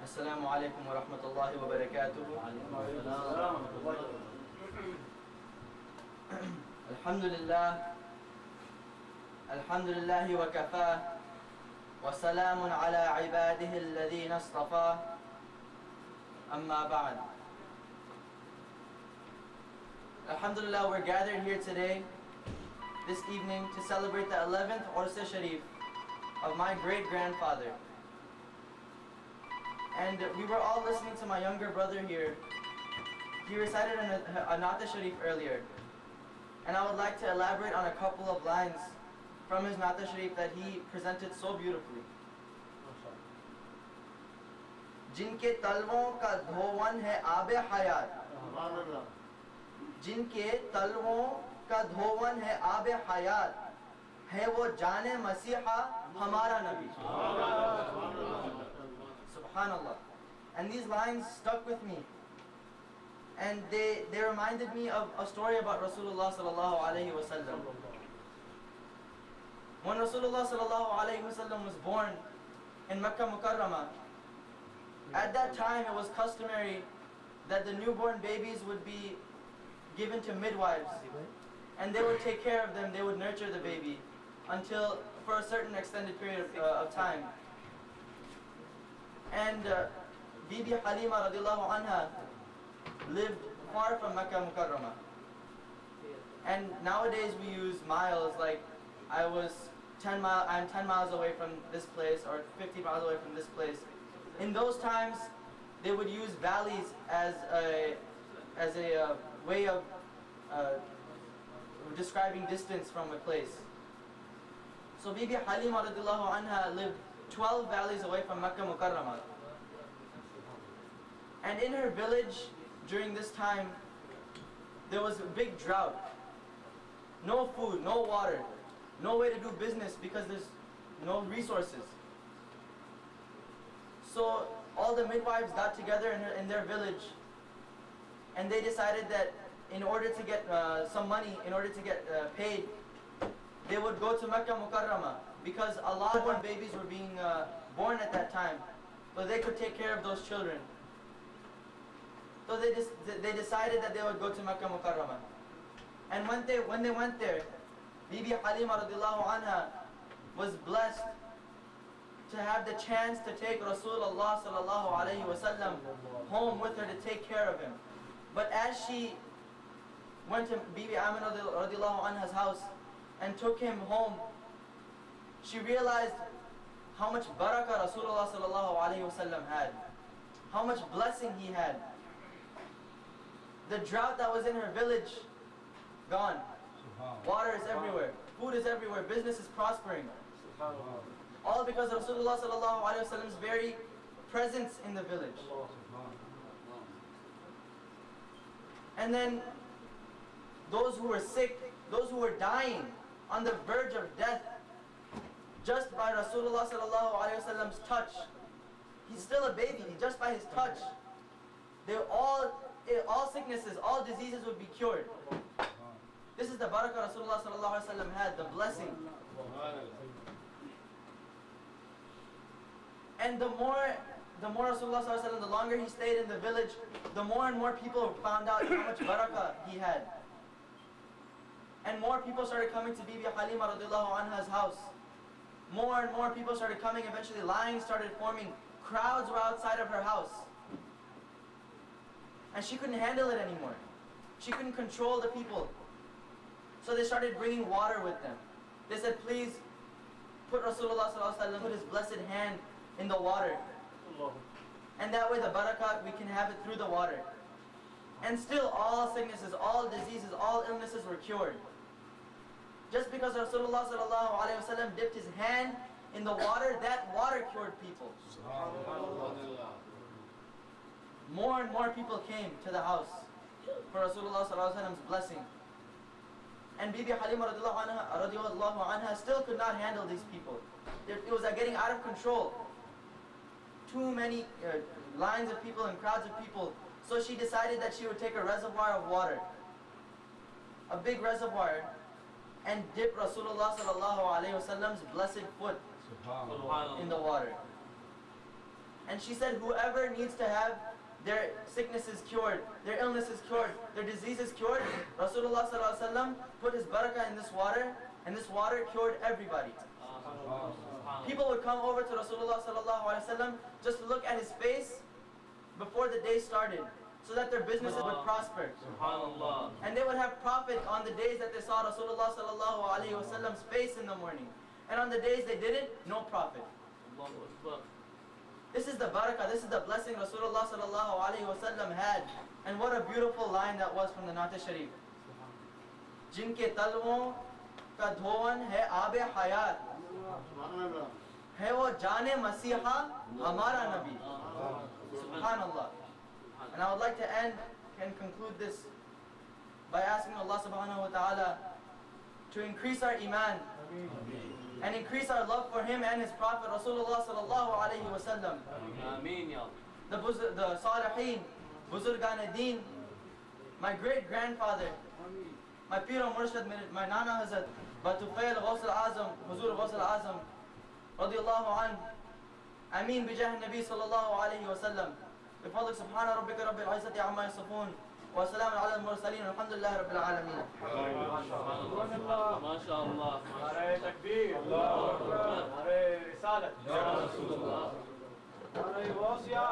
Assalamu alaikum wa rahmatullahi wa barakatuh. Alhamdulillah. Alhamdulillahi wa kafa. Wa salamun ala ibadihi alladhina astafa. Amma ba'd. Alhamdulillah, we're gathered here today, this evening, to celebrate the 11th Urs-e-Shareef of my great-grandfather. And we were all listening to my younger brother here. He recited a Naat-e-Shareef earlier. And I would like to elaborate on a couple of lines from his Naat-e-Shareef that he presented so beautifully. जिनके तलवों का धोवन है आबे हयात, जिनके तलवों का धोवन है आबे हयात, है वो जाने मसीहा हमारा नबी. Subhanallah. And these lines stuck with me. And they reminded me of a story about Rasulullah sallallahu alayhi wa sallam. When Rasulullah sallallahu alayhi wa sallam was born in Makkah Mukarramah, at that time it was customary that the newborn babies would be given to midwives. And they would take care of them, they would nurture the baby until, for a certain extended period of time. And Bibi Halima radiallahu anha lived far from Makkah Mukarramah. And nowadays we use miles, like I'm 10 miles away from this place, or 50 miles away from this place. In those times, they would use valleys as a way of describing distance from a place. So Bibi Halima radiallahu anha lived 12 valleys away from Makkah Mukarramah. And in her village, during this time, there was a big drought. No food, no water, no way to do business because there's no resources. So all the midwives got together in their village, and they decided that in order to get some money, in order to get paid, they would go to Makkah Mukarramah, because a lot of babies were being born at that time, so they could take care of those children. So they decided that they would go to Makkah Mukarramah. And when they went there, Bibi Halima radiallahu anha was blessed to have the chance to take Rasulullah sallallahu alayhi wa sallam home with her to take care of him. But as she went to Bibi Amina radiallahu anha's house and took him home, she realized how much barakah Rasulullah sallallahu alayhi wa sallam had, how much blessing he had. The drought that was in her village, gone. Water is everywhere, food is everywhere, business is prospering. All because of Rasulullah sallallahu alayhi wa sallam's very presence in the village. And then those who were sick, those who were dying, on the verge of death, just by Rasulullah sallallahu alayhi wa sallam's touch. He's still a baby, just by his touch, all sicknesses, all diseases would be cured. This is the barakah Rasulullah sallallahu alayhi wa sallam had, the blessing. And the more Rasulullah sallallahu alayhi wa sallam, the longer he stayed in the village, the more and more people found out how much barakah he had. And more people started coming to Bibi Halima radiallahu anha's house. More and more people started coming. Eventually lines started forming. Crowds were outside of her house. And she couldn't handle it anymore. She couldn't control the people. So they started bringing water with them. They said, please put Rasulullah sallallahu alaihi wasallam, put his blessed hand in the water. And that way the barakah, we can have it through the water. And still all sicknesses, all diseases, all illnesses were cured. Just because Rasulullah sallallahu alayhi wa sallam dipped his hand in the water, that water cured people. More and more people came to the house for Rasulullah sallallahu alayhi wa sallam's blessing. And Bibi Halima radiallahu anha still could not handle these people. It was getting out of control. Too many lines of people and crowds of people. So she decided that she would take a reservoir of water, a big reservoir, and dip Rasulullah sallallahu alayhi wa sallam's blessed foot in the water. And she said, whoever needs to have their sicknesses cured, their illnesses cured, their diseases cured, Rasulullah sallallahu alaihi wasallam put his barakah in this water, and this water cured everybody. People would come over to Rasulullah sallallahu alaihi wasallam just to look at his face before the day started, so that their businesses would prosper. And they would have profit on the days that they saw Rasulullah sallallahu alaihi wasallam's face in the morning. And on the days they didn't, no profit. This is the barakah, this is the blessing Rasulullah sallallahu alaihi wasallam had. And what a beautiful line that was from the Naat Sharif. Jinke talwon ka dhowan hai aabe hayat, hai wo jane masiha hamara nabi. Subhanallah. And I would like to end and conclude this by asking Allah subhanahu wa ta'ala to increase our iman and increase our love for him and his Prophet Rasulullah sallallahu alayhi wa sallam. The Salihin, Buzurgan deen, my great grandfather, my Piro Murshid, my Nana Hazrath, Batufail Ghousul Azam, Huzoor Jalalatul ilm, radiyallahu an, Ameen bijah Nabi sallallahu alayhi wa sallam. بفضل سبحان ربك رب العزة عما يصفون وسلام على المرسلين والحمد لله رب العالمين. ما شاء الله. نعرہ تکبیر. اللہ اکبر. نعرہ رسالت. یا رسول اللہ. نعرہ غوثیہ.